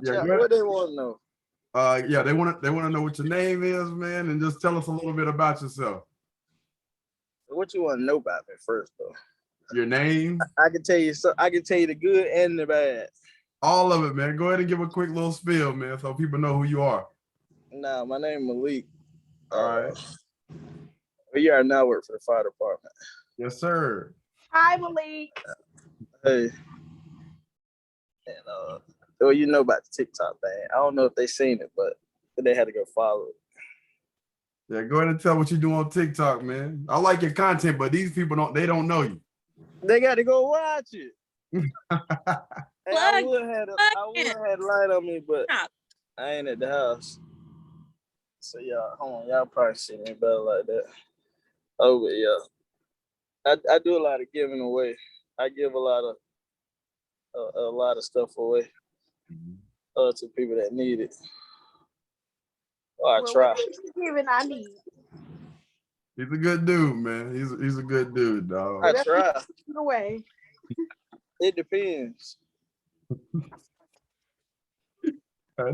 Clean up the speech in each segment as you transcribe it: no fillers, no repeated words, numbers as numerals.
Yeah, what they want to know? Yeah, they want to know what your name is, man, and just tell us a little bit about yourself. What you want to know about me first, though? Your name. I can tell you. I can tell you the good and the bad. All of it, man. Go ahead and give a quick little spiel, man, so people know who you are. Nah, my name is Malik. All right. We are now work for the fire department. Yes, sir. Hi, Malik. Hey. And well, you know about the TikTok thing. I don't know if they seen it, but they had to go follow it. Yeah, go ahead and tell what you do on TikTok, man. I like your content, but these people don't know you. They got to go watch it. I would have had light on me, but I ain't at the house. So y'all, hold on, y'all probably see me better like that. Oh, but yeah, I do a lot of giving away. I give a lot of stuff away to people that need it. I try. Giving I need. He's a good dude, man. He's a good dude, dog. I try. Away. It depends. Hey,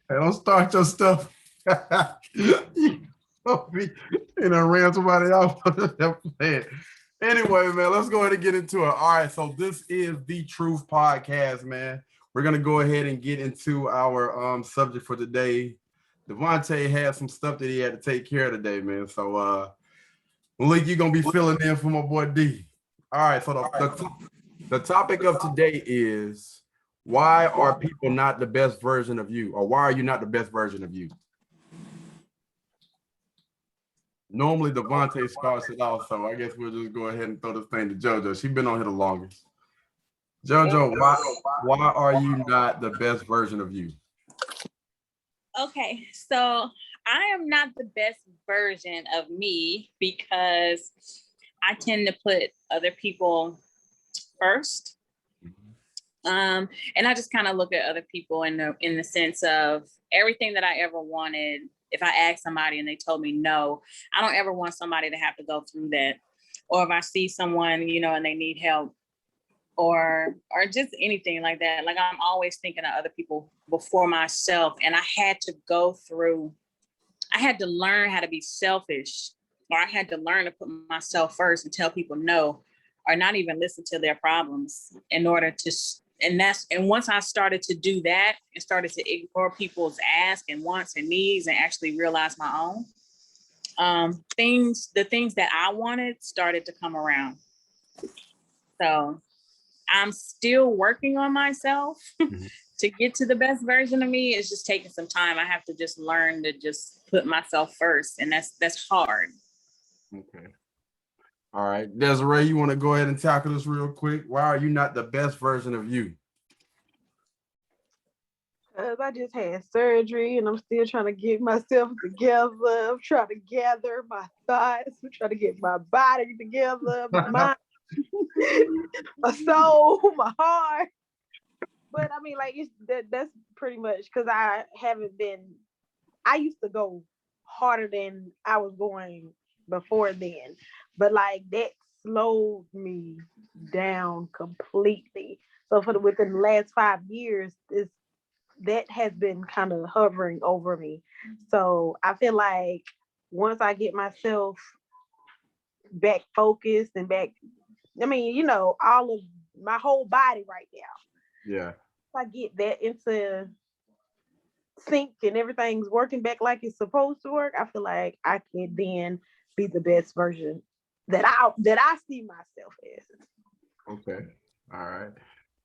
don't start your stuff. You know, ran somebody off. Anyway, man, let's go ahead and get into it. All right, so this is the Truthh Podcast, man. We're gonna go ahead and get into our subject for today. Devontae had some stuff that he had to take care of today, man. So Malik, you're gonna be filling in for my boy D. All right, so the topic of today is, why are people not the best version of you? Or why are you not the best version of you? Normally Devontae starts it off, so I guess we'll just go ahead and throw this thing to JoJo. She's been on here the longest. JoJo, why are you not the best version of you? Okay, so I am not the best version of me because I tend to put other people first. And I just kind of look at other people in the sense of everything that I ever wanted. If I ask somebody and they told me no, I don't ever want somebody to have to go through that. Or if I see someone, you know, and they need help or just anything like that. Like, I'm always thinking of other people before myself. And I had to learn how to be selfish, or I had to learn to put myself first and tell people no, or not even listen to their problems in order to, and once I started to do that and started to ignore people's asks and wants and needs and actually realize my own, the things that I wanted started to come around. So I'm still working on myself to get to the best version of me. It's just taking some time. I have to just learn to just put myself first, and that's hard. Okay. All right, Desiree, you want to go ahead and tackle this real quick? Why are you not the best version of you? Because I just had surgery and I'm still trying to get myself together. I'm trying to gather my thoughts. I'm trying to get my body together, my mind, my soul, my heart. But I mean, like, that's pretty much because I used to go harder than I was going before then. But like, that slowed me down completely. So within the last 5 years, that has been kind of hovering over me. So I feel like once I get myself back focused and back, I mean, you know, all of my whole body right now. Yeah. If I get that into sync and everything's working back like it's supposed to work, I feel like I can then be the best version that I see myself as. Okay. All right.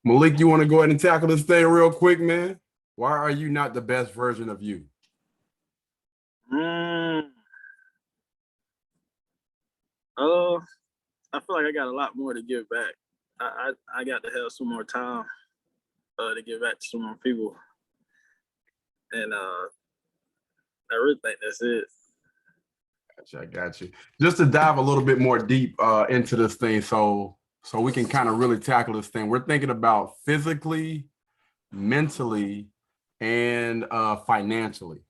Malik, you want to go ahead and tackle this thing real quick, man? Why are you not the best version of you? I feel like I got a lot more to give back. I got to have some more time to give back to some more people. And I really think that's it. I got you. Just to dive a little bit more deep into this thing, so we can kind of really tackle this thing. We're thinking about physically, mentally, and financially.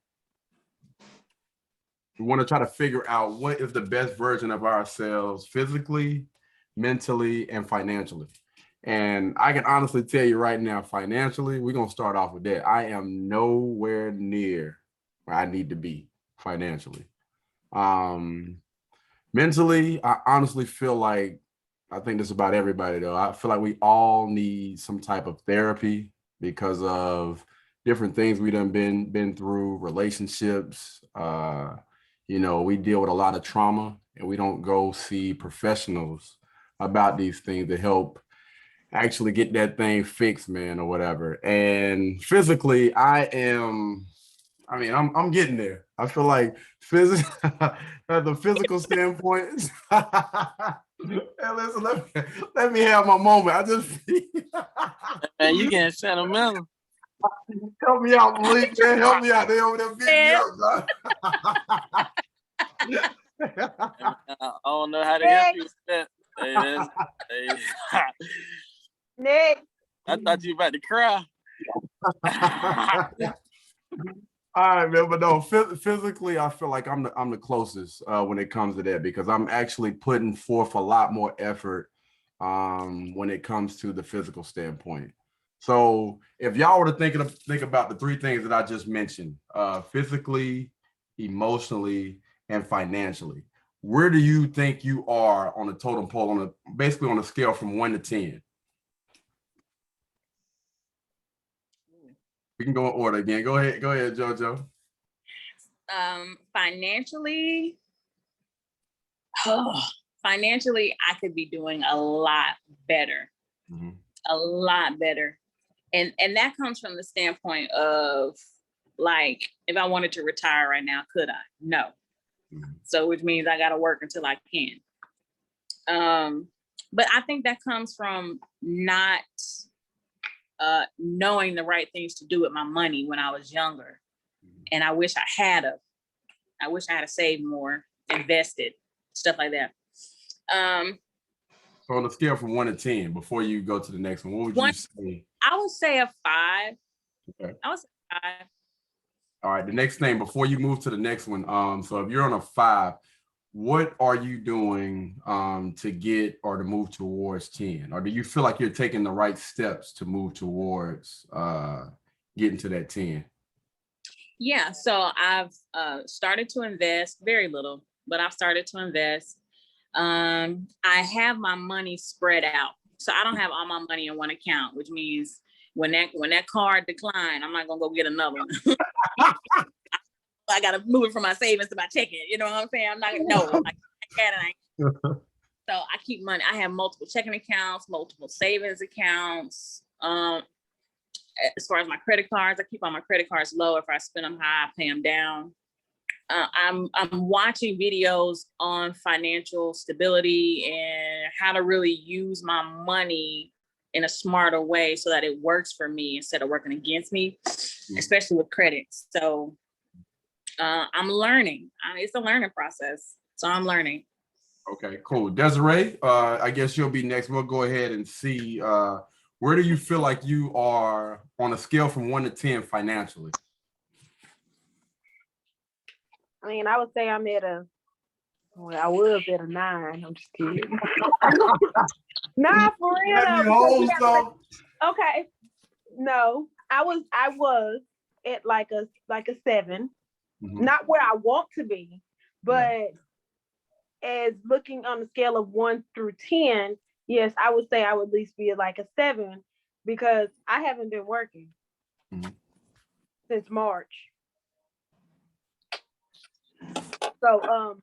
We want to try to figure out what is the best version of ourselves physically, mentally, and financially. And I can honestly tell you right now, financially, we're going to start off with that. I am nowhere near where I need to be financially. Mentally, I honestly feel like, I think this is about everybody though. I feel like we all need some type of therapy because of different things we done been through, relationships. We deal with a lot of trauma and we don't go see professionals about these things to help actually get that thing fixed, man, or whatever. And physically, I'm getting there. I feel like at the physical standpoint. Hey, listen, let me have my moment. I just Man, you getting sentimental. Help me out, Malik, man. Help me out. They over there beating me up, I don't know how to help you with that. Hey. Next. I thought you were about to cry. All right, man, but no, physically, I feel like I'm the closest when it comes to that because I'm actually putting forth a lot more effort when it comes to the physical standpoint. So if y'all were to think about the three things that I just mentioned, physically, emotionally, and financially, where do you think you are on a totem pole basically on a scale from 1 to 10? We can go in order again. Go ahead, JoJo. Financially, I could be doing a lot better. Mm-hmm. A lot better. And that comes from the standpoint of, like, if I wanted to retire right now, could I? No. Mm-hmm. So which means I got to work until I can. But I think that comes from not knowing the right things to do with my money when I was younger. And I wish I had saved more, invested, stuff like that. So on a scale from 1 to 10, before you go to the next one, what would you say? I would say a 5. Okay. I would say 5. All right. The next thing before you move to the next one. So if you're on a 5, what are you doing to get or to move towards 10? Or do you feel like you're taking the right steps to move towards getting to that 10? Yeah. So I've started to invest, very little, but I've started to invest. I have my money spread out. So I don't have all my money in one account, which means when that card declined, I'm not gonna go get another one. I gotta move it from my savings to my checking. You know what I'm saying? I'm not So I keep money. I have multiple checking accounts, multiple savings accounts. As far as my credit cards, I keep all my credit cards low. If I spend them high, I pay them down. I'm watching videos on financial stability and how to really use my money in a smarter way so that it works for me instead of working against me, especially with credit. So I'm learning. It's a learning process. So I'm learning. Okay, cool. Desiree, I guess you'll be next. We'll go ahead and see where do you feel like you are on a scale from 1 to 10 financially? I mean, I would say I'm at I was at a 9. I'm just kidding. Nah, for real. Okay. No, I was at like a 7. Mm-hmm. Not where I want to be, but as looking on the scale of 1 through 10, yes, I would say I would at least be at like a 7 because I haven't been working since March. So,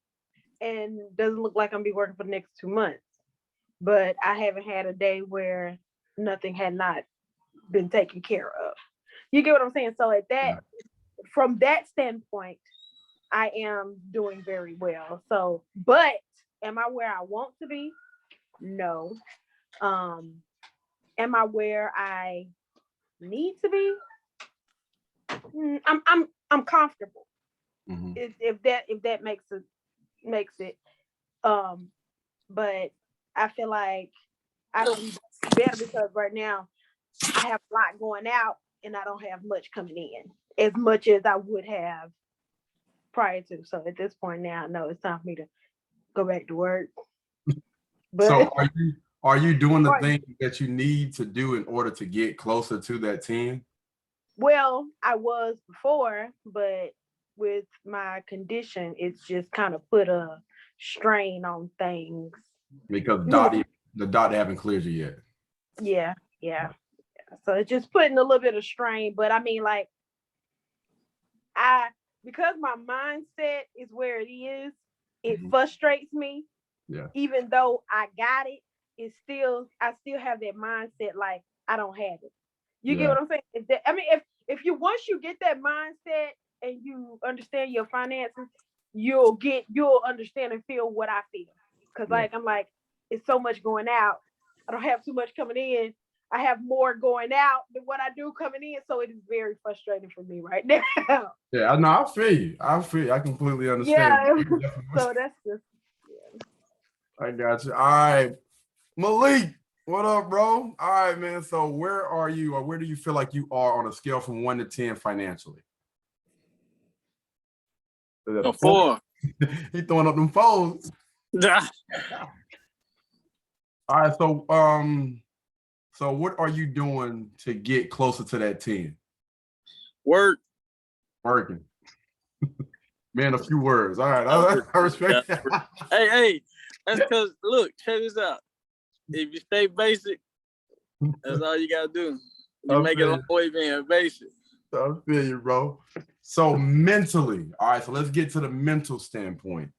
and doesn't look like I'm gonna be working for the next 2 months, but I haven't had a day where nothing had not been taken care of. You get what I'm saying? So from that standpoint, I am doing very well. So, but am I where I want to be? No. Am I where I need to be? I'm comfortable. Mm-hmm. If that makes it. But I feel like I don't be better because right now I have a lot going out and I don't have much coming in as much as I would have prior to. So at this point now, I know it's time for me to go back to work. But so Are you doing the thing that you need to do in order to get closer to that 10? Well, I was before, but with my condition, it's just kind of put a strain on things. Because the doctor haven't cleared you yet. Yeah. So it's just putting a little bit of strain. But I mean, like, because my mindset is where it is, it frustrates me. Yeah. Even though I got it, I still have that mindset like I don't have it. You get what I'm saying? If you once you get that mindset and you understand your finances, you'll understand and feel what I feel. Because I'm like, it's so much going out. I don't have too much coming in. I have more going out than what I do coming in. So it is very frustrating for me right now. Yeah, I feel you. I completely understand. Yeah. So that's just, I got you. All right. Malik, what up, bro? All right, man. So where are you, or where do you feel like you are on a scale from 1 to 10 financially? Is it a 4? He throwing up them fours. All right, so what are you doing to get closer to that 10? Working. Man, a few words. All right, I respect that. Hey, that's because, look, check this out. If you stay basic, that's all you got to do. You make it a long way being basic. I feel you, bro. So mentally, all right, so let's get to the mental standpoint.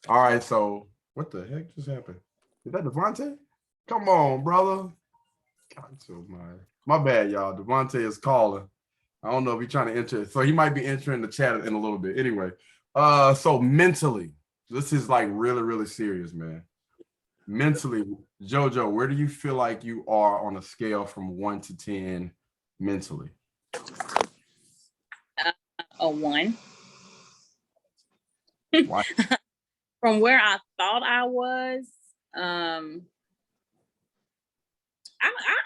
All right, so what the heck just happened? Is that Devontae? Come on, brother. My bad, y'all. Devontae is calling. I don't know if he's trying to enter. So he might be entering the chat in a little bit. Anyway, so mentally, this is like really, really serious, man. Mentally, JoJo, where do you feel like you are on a scale from 1 to 10 mentally? A 1. Why? From where I thought I was, I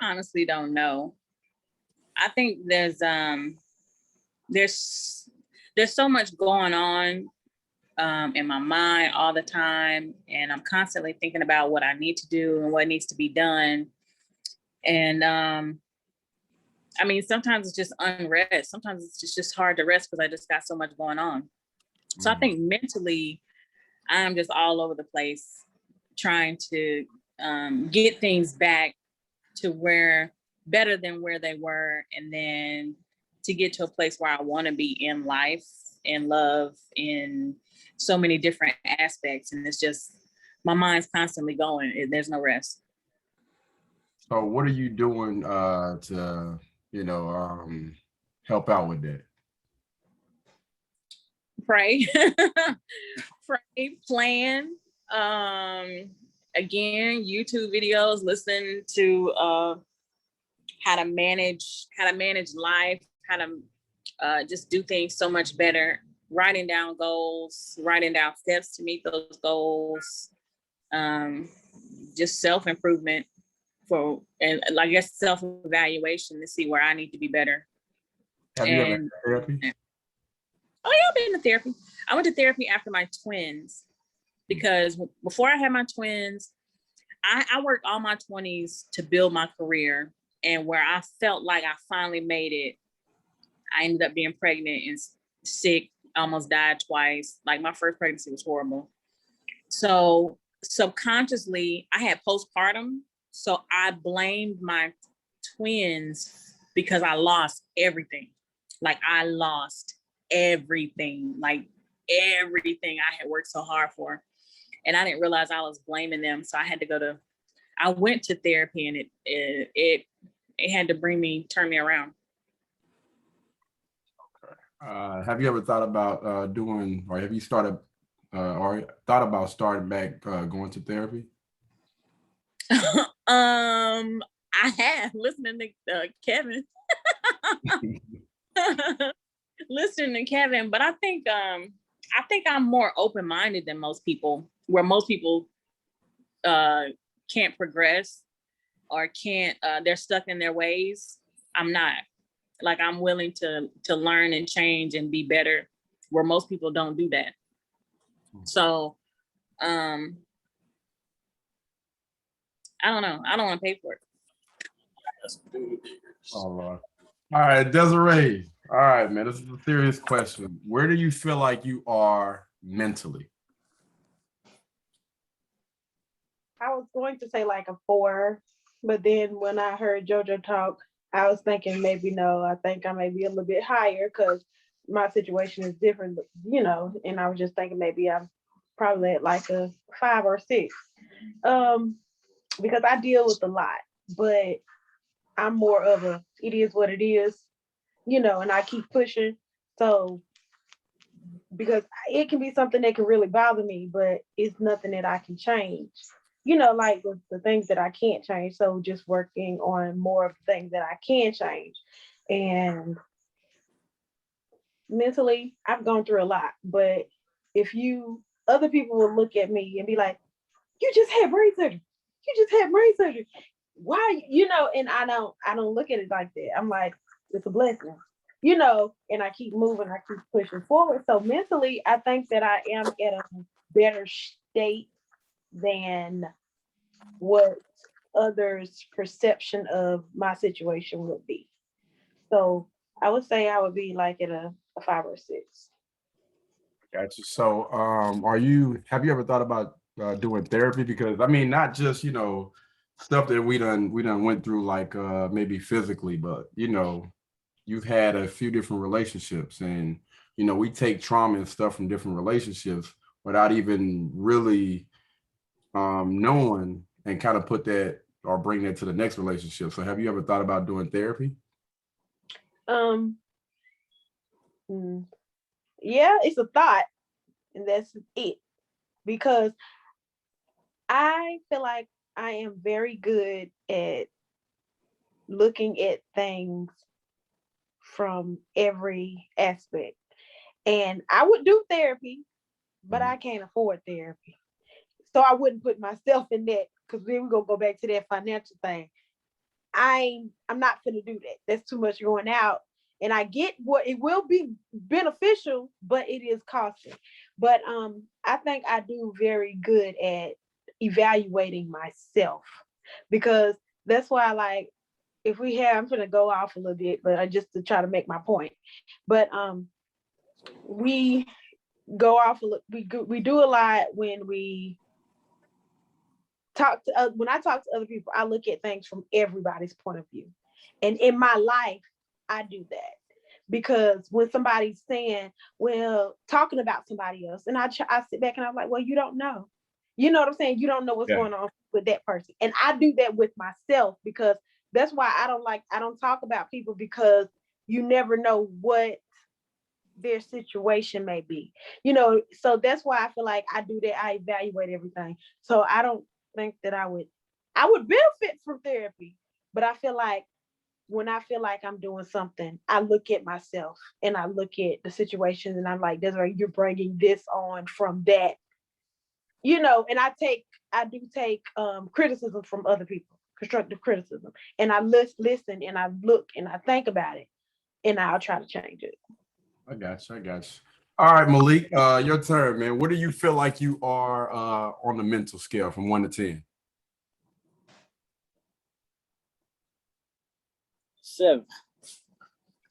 honestly don't know. I think there's so much going on in my mind all the time, and I'm constantly thinking about what I need to do and what needs to be done. And I mean, sometimes it's just unrest. Sometimes it's just hard to rest because I just got so much going on. So I think mentally, I'm just all over the place trying to get things back to where better than where they were, and then to get to a place where I want to be in life, in love, in so many different aspects. And it's just, my mind's constantly going. There's no rest. So what are you doing to, help out with that? Pray. Pray, plan. Again, YouTube videos, listen to how to manage life, how to just do things so much better, writing down goals, writing down steps to meet those goals, just self-improvement and I guess self-evaluation to see where I need to be better. Have you ever been to therapy? Oh yeah, I've been to therapy. I went to therapy after my twins, because before I had my twins, I worked all my 20s to build my career. And where I felt like I finally made it, I ended up being pregnant and sick, almost died twice. Like, my first pregnancy was horrible. So subconsciously, I had postpartum. So I blamed my twins because I lost everything. Like, I lost everything, like everything I had worked so hard for. And I didn't realize I was blaming them. So I went to therapy, and it had to turn me around. Okay. Have you ever thought about doing, or have you started, or thought about starting back going to therapy? I have, listening to Kevin. Listening to Kevin, but I think I'm more open-minded than most people, where most people can't progress or can't, they're stuck in their ways. I'm not. Like, I'm willing to learn and change and be better, where most people don't do that. So I don't know. I don't want to pay for it. Oh, Lord. All right, Desiree. All right, man. This is a serious question. Where do you feel like you are mentally? I was going to say like a 4, but then when I heard JoJo talk, I was thinking maybe no, I think I may be a little bit higher because my situation is different, and I was just thinking maybe I'm probably at like a 5 or 6. Because I deal with a lot, but I'm more of a it is what it is, and I keep pushing. So because it can be something that can really bother me, but it's nothing that I can change. Like the things that I can't change. So just working on more of the things that I can change. And mentally, I've gone through a lot. But if other people will look at me and be like, you just had brain surgery. You just had brain surgery. Why? And I don't look at it like that. I'm like, it's a blessing. And I keep moving, I keep pushing forward. So mentally, I think that I am at a better state than what others' perception of my situation would be. So I would say I would be like at a 5 or 6. Gotcha. So, have you ever thought about doing therapy? Because I mean, not just, stuff that we done went through, like maybe physically, but you've had a few different relationships, and we take trauma and stuff from different relationships without even really knowing and kind of put that or bring that to the next relationship. So have you ever thought about doing therapy? Yeah, it's a thought, and that's it. Because I feel like I am very good at looking at things from every aspect. And I would do therapy, but I can't afford therapy. So I wouldn't put myself in that, because then we're gonna go back to that financial thing. I'm not gonna do that. That's too much going out. And I get what it will be beneficial, but it is costly. But I think I do very good at evaluating myself, because that's why, like, if I'm gonna go off a little bit, but I just to try to make my point. But we go off a little, we do a lot when we when I talk to other people, I look at things from everybody's point of view. And in my life, I do that. Because when somebody's saying, well, talking about somebody else, and I sit back and I'm like, well, you don't know. You know what I'm saying? You don't know what's going on with that person. And I do that with myself, because that's why I don't talk about people, because you never know what their situation may be. So that's why I feel like I do that. I evaluate everything. So I don't think that I would benefit from therapy, but I feel like when I feel like I'm doing something, I look at myself and I look at the situation, and I'm like, Desiree, you're bringing this on from that, and I do take criticism from other people, constructive criticism, and I listen and I look and I think about it, and I'll try to change it. I got you. All right, Malik, your turn, man. What do you feel like you are on the mental scale from 1 to 10? 7.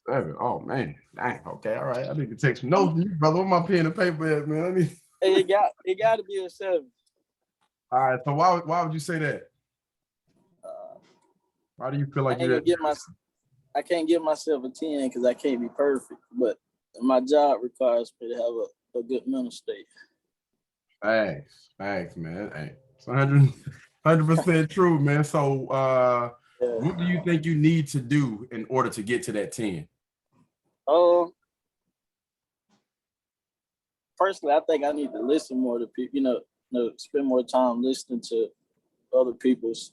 7. Oh man. Dang. Okay. All right. I need to take some notes, brother. Where my pen and paper at, man? Hey, it got to be a 7. All right. So why would you say that? Why do you feel like I can't give myself a 10 because I can't be perfect, but my job requires me to have a good mental state. Thanks, man. Hey, it's 100% true, man. So, what do you think you need to do in order to get to that 10? Personally, I think I need to listen more to people. Spend more time listening to other people's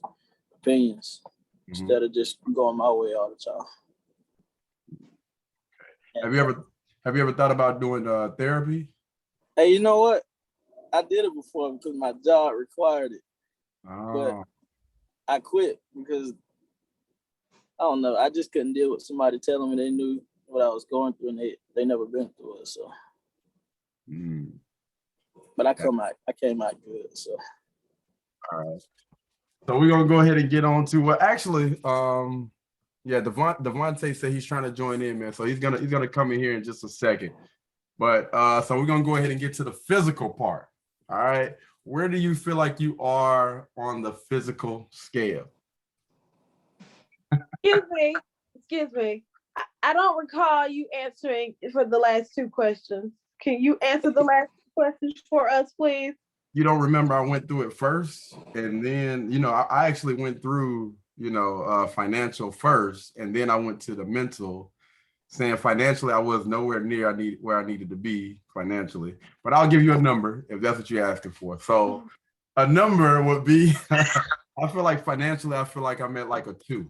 opinions instead of just going my way all the time. Have you ever thought about doing therapy? Hey, you know what? I did it before because my job required it. But I quit because I don't know. I just couldn't deal with somebody telling me they knew what I was going through and they never been through it. So, but I came out good. So, all right. So we're gonna go ahead and get on to yeah, Devontae said he's trying to join in, man. So he's gonna come in here in just a second. But so we're gonna go ahead and get to the physical part. All right. Where do you feel like you are on the physical scale? Excuse me. I don't recall you answering for the last two questions. Can you answer the last questions for us, please? You don't remember I went through it first, and then I actually went through financial first, and then I went to the mental, saying financially I was nowhere near where I needed to be financially. But I'll give you a number if that's what you're asking for. So a number would be I feel like financially I feel like I'm at like a 2.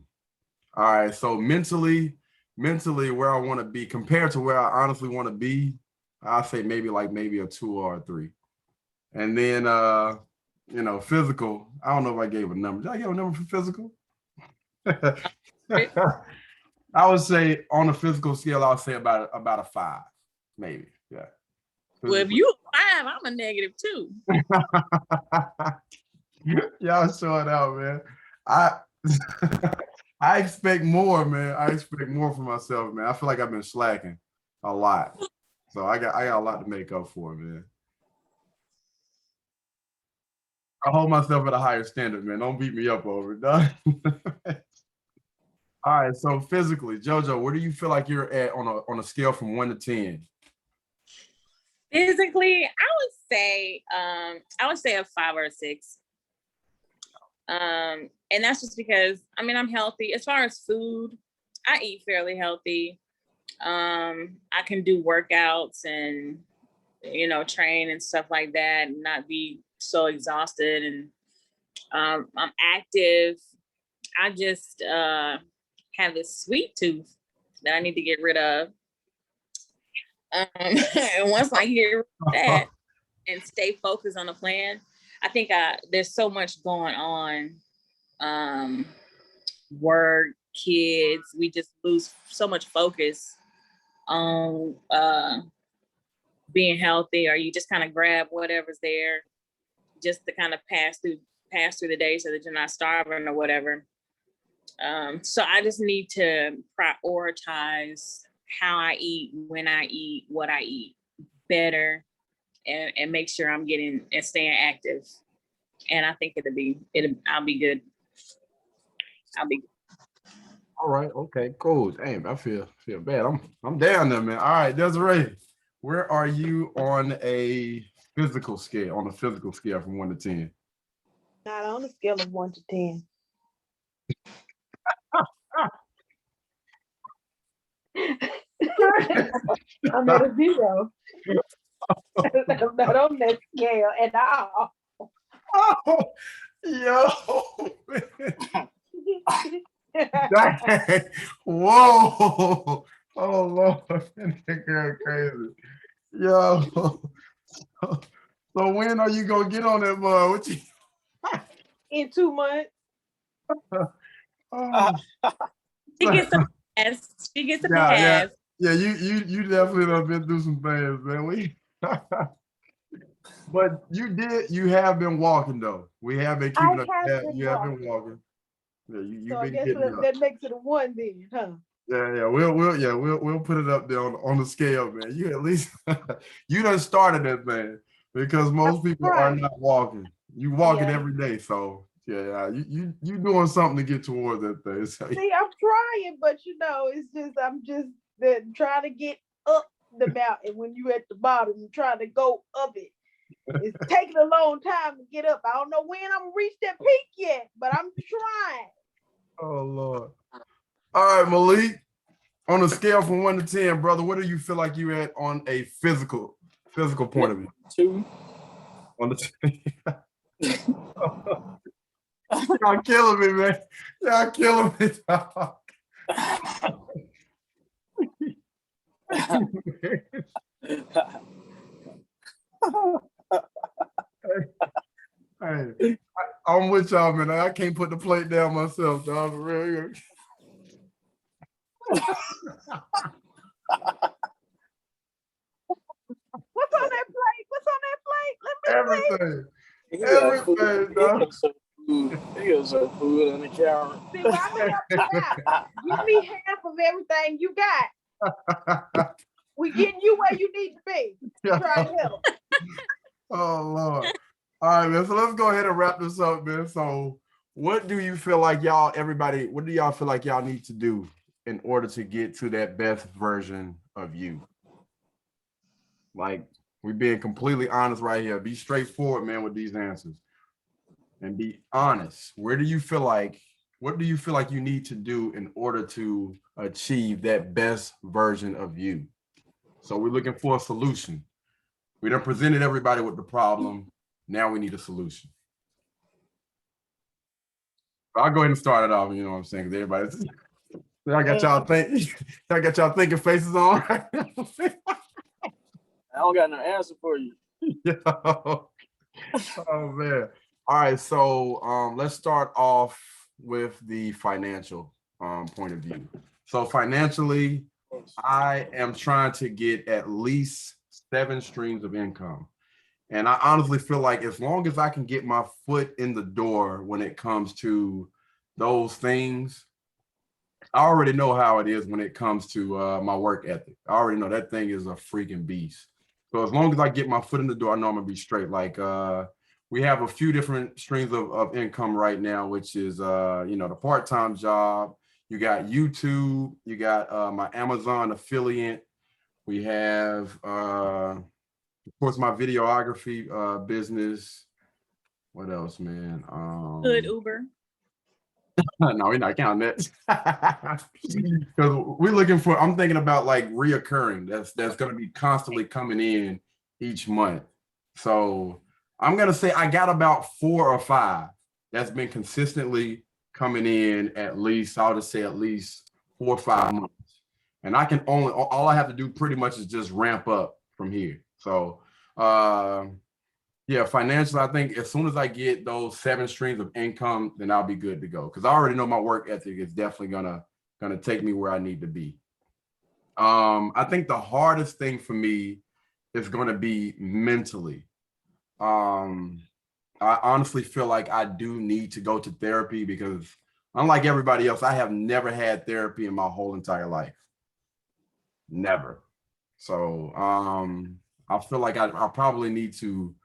All right. So mentally where I want to be compared to where I honestly want to be, I'll say maybe a 2 or a 3. And then physical, I don't know if I gave a number. Did I give a number for physical? I would say on a physical scale, I would say about a 5, maybe. Yeah. Well, if you a 5, I'm a -2. Y'all showing out, man. I expect more, man. I expect more for myself, man. I feel like I've been slacking a lot. So I got a lot to make up for, man. I hold myself at a higher standard, man. Don't beat me up over it, dog. All right, so physically, JoJo, where do you feel like you're at on a scale from 1 to 10? Physically, I would say a 5 or a 6. And that's just because I'm healthy. As far as food, I eat fairly healthy. I can do workouts and train and stuff like that and not be so exhausted. And I'm active. I just have this sweet tooth that I need to get rid of. And once I get rid of that and stay focused on the plan, I think there's so much going on. Work, kids, we just lose so much focus on being healthy, or you just kind of grab whatever's there just to kind of pass through the day so that you're not starving or whatever. So I just need to prioritize how I eat, when I eat, what I eat better, and make sure I'm getting and staying active. And I think I'll be good. I'll be good. All right. Okay. Cool. Damn, I feel bad. I'm down there, man. All right, Desiree, where are you on a physical scale? On a physical scale from 1 to 10? Not on a scale of 1 to 10. I'm at a 0. I'm not on that scale at all. Oh, yo, man. Whoa. Oh, Lord. That girl crazy. Yo. So when are you going to get on that mud? What you... In 2 months. Oh. She gets a pass. She gets a pass. Yeah, you definitely have been through some things, man. But you have been walking though. We have been keeping up. You have been walking. Yeah, you've so been I guess that makes it a 1 then, huh? Yeah. We'll put it up there on the scale, man. You at least you done started it, man. Because most people are not walking. You walking every day, so yeah, you doing something to get towards that thing. So, see, I'm trying, but it's just I'm just trying to get up the mountain. When you at the bottom, you're trying to go up it. It's taking a long time to get up. I don't know when I'm gonna reach that peak yet, but I'm trying. Oh Lord. All right, Malik. On a scale from 1 to 10, brother, what do you feel like you're at on a physical point of view? 2. On the 2. Y'all killing me, man. Y'all killing me, dog. Hey, I'm with y'all, man. I can't put the plate down myself, dog. For real. What's on that plate? Let me see. Everything, dog. He got some food on the counter. See, well, I'm gonna help you out. Give me half of everything you got. We getting you where you need to be. Try to help. Oh Lord. All right, man. So let's go ahead and wrap this up, man. So what do you feel like what do y'all feel like y'all need to do in order to get to that best version of you? Like, we're being completely honest right here. Be straightforward, man, with these answers. And be honest. What do you feel like you need to do in order to achieve that best version of you? So we're looking for a solution. We done presented everybody with the problem. Now we need a solution. I'll go ahead and start it off, you know what I'm saying? Because everybody's, I got y'all thinking faces on. I don't got no answer for you. Oh man. All right, so let's start off with the financial point of view. So financially, I am trying to get at least 7 streams of income. And I honestly feel like as long as I can get my foot in the door when it comes to those things, I already know how it is when it comes to my work ethic. I already know that thing is a freaking beast. So as long as I get my foot in the door, I know I'm gonna be straight. Like we have a few different streams of income right now, which is the part-time job. You got YouTube, you got my Amazon affiliate. We have of course my videography business. What else, man? Good Uber. No, we're not counting that. Because I'm thinking about like reoccurring. That's gonna be constantly coming in each month. So I'm gonna say I got about 4 or 5 that's been consistently coming in at least 4 or 5 months. And all I have to do pretty much is just ramp up from here. So financially, I think as soon as I get those 7 streams of income, then I'll be good to go. Because I already know my work ethic is definitely gonna take me where I need to be. I think the hardest thing for me is gonna be mentally. I honestly feel like I do need to go to therapy because unlike everybody else, I have never had therapy in my whole entire life. Never. So I feel like I probably need to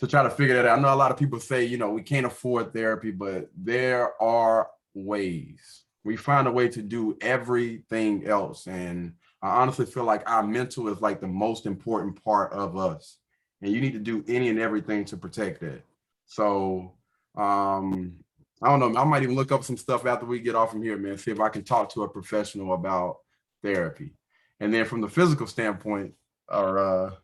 try to figure that out. I know a lot of people say, we can't afford therapy, but there are ways. We find a way to do everything else. And I honestly feel like our mental is like the most important part of us. And you need to do any and everything to protect that. So I don't know. I might even look up some stuff after we get off from here, man, see if I can talk to a professional about therapy. And then from the physical standpoint, from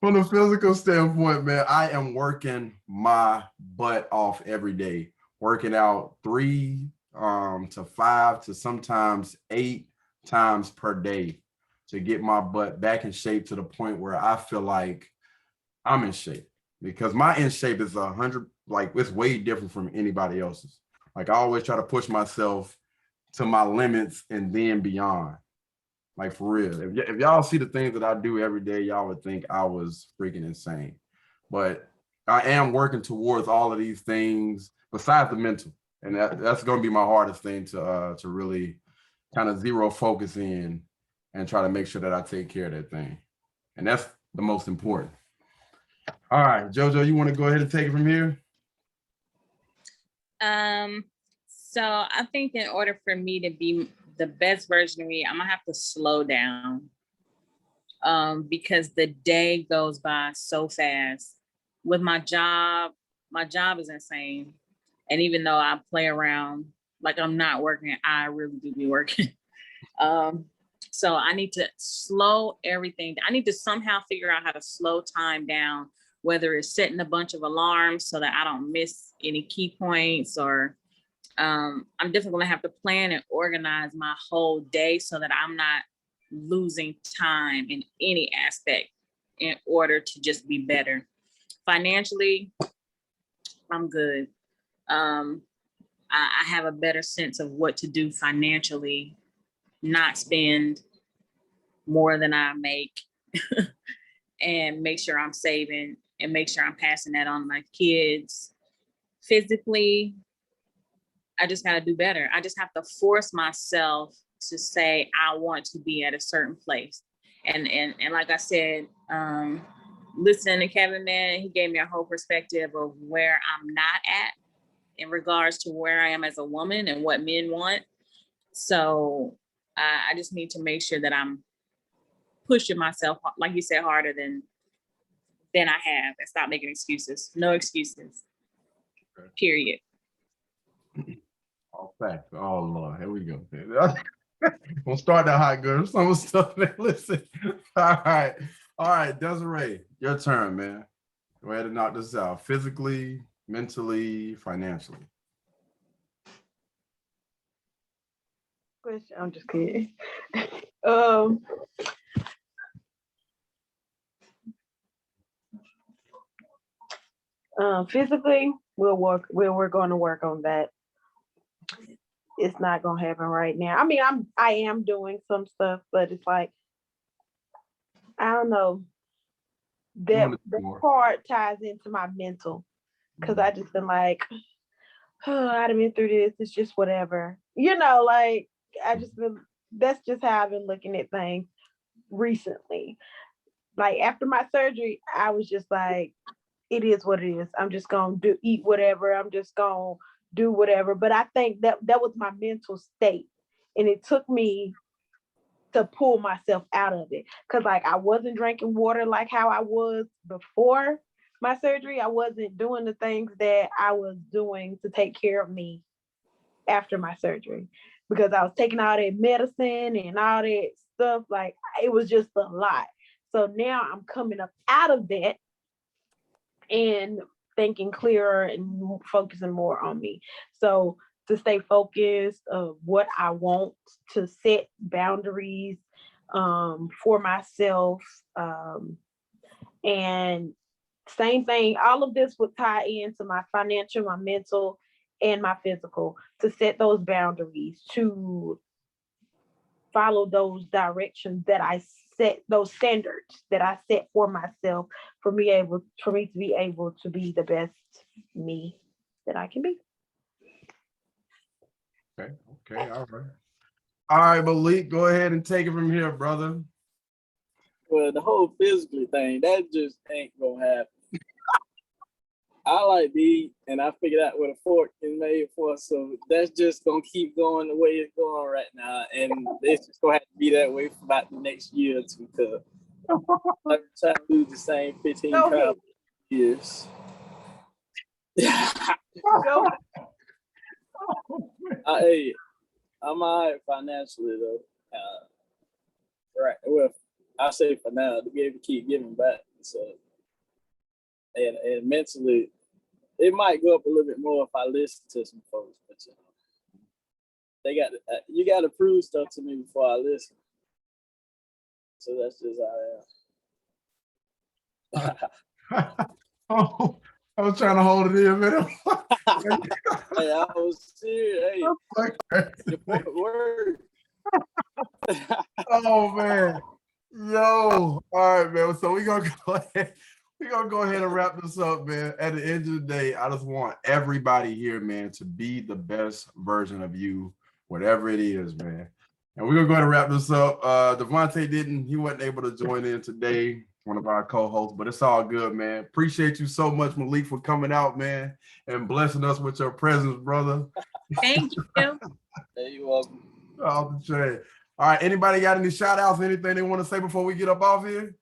the physical standpoint, man, I am working my butt off every day, working out 3 to 5 to sometimes 8 times per day to get my butt back in shape to the point where I feel like I'm in shape, because my in shape is 100, like it's way different from anybody else's. Like I always try to push myself to my limits and then beyond. Like for real, if y'all see the things that I do every day, y'all would think I was freaking insane. But I am working towards all of these things besides the mental, and that's going to be my hardest thing to really kind of zero focus in and try to make sure that I take care of that thing, and that's the most important. All right, JoJo, you want to go ahead and take it from here? So I think in order for me to be the best version of me, I'm gonna have to slow down because the day goes by so fast. With my job is insane. And even though I play around like I'm not working, I really do be working. So I need to slow everything. I need to somehow figure out how to slow time down, whether it's setting a bunch of alarms so that I don't miss any key points, or I'm definitely gonna have to plan and organize my whole day so that I'm not losing time in any aspect in order to just be better. Financially, I'm good. I have a better sense of what to do financially, not spend more than I make and make sure I'm saving and make sure I'm passing that on to my kids. Physically, I just got to do better. I just have to force myself to say I want to be at a certain place. And like I said, listening to Kevin, man, he gave me a whole perspective of where I'm not at in regards to where I am as a woman and what men want. So I just need to make sure that I'm pushing myself, like you said, harder than I have, and stop making excuses. No excuses. Period. All facts. Oh Lord, here we go. We'll start that hot, girl. Some stuff, man. Listen. All right, Desiree, your turn, man. Go ahead and knock this out. Physically, mentally, financially. Question. I'm just kidding. Physically, we're going to work on that. It's not going to happen right now. I mean, I am doing some stuff, but it's like, I don't know. That part ties into my mental, because I just been like, oh, I've been through this. It's just whatever, like that's just how I've been looking at things recently. Like after my surgery, I was just like, it is what it is. I'm just gonna eat whatever. I'm just gonna do whatever. But I think that was my mental state, and it took me to pull myself out of it, because like I wasn't drinking water like how I was before my surgery. I wasn't doing the things that I was doing to take care of me after my surgery, because I was taking all that medicine and all that stuff. Like it was just a lot. So now I'm coming up out of that and thinking clearer and focusing more on me. So to stay focused of what I want, to set boundaries for myself. And same thing, all of this would tie into my financial, my mental, and my physical, to set those boundaries, to follow those directions that I set, those standards that I set for myself, for me to be able to be the best me that I can be. Okay, all right, Malik, go ahead and take it from here, brother. Well, the whole physically thing, that just ain't gonna happen. I like to eat, and I figured out what a fork is made for, so that's just gonna keep going the way it's going right now, and it's just gonna have to be that way for about the next year or two, because I'm trying to lose the same 15 pounds years. Hey, I'm all right financially though. Right. Well, I say for now to be able to keep giving back. So, and mentally, it might go up a little bit more if I listen to some folks. But you got to prove stuff to me before I listen. So that's just how I am. Oh, I was trying to hold it in, man. Hey, I was serious. Hey, important word. Oh man, yo! All right, man. So we're gonna go ahead and wrap this up, man. At the end of the day, I just want everybody here, man, to be the best version of you, whatever it is, man. And we're gonna go ahead and wrap this up. Devontae he wasn't able to join in today, one of our co-hosts, but it's all good, man. Appreciate you so much, Malik, for coming out, man, and blessing us with your presence, brother. Thank you. Hey, you're welcome. All the trade. All right, anybody got any shout outs, anything they want to say before we get up off here?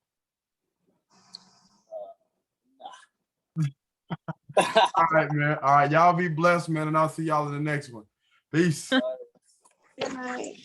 All right, man. All right, y'all be blessed, man, and I'll see y'all in the next one. Peace. Good night.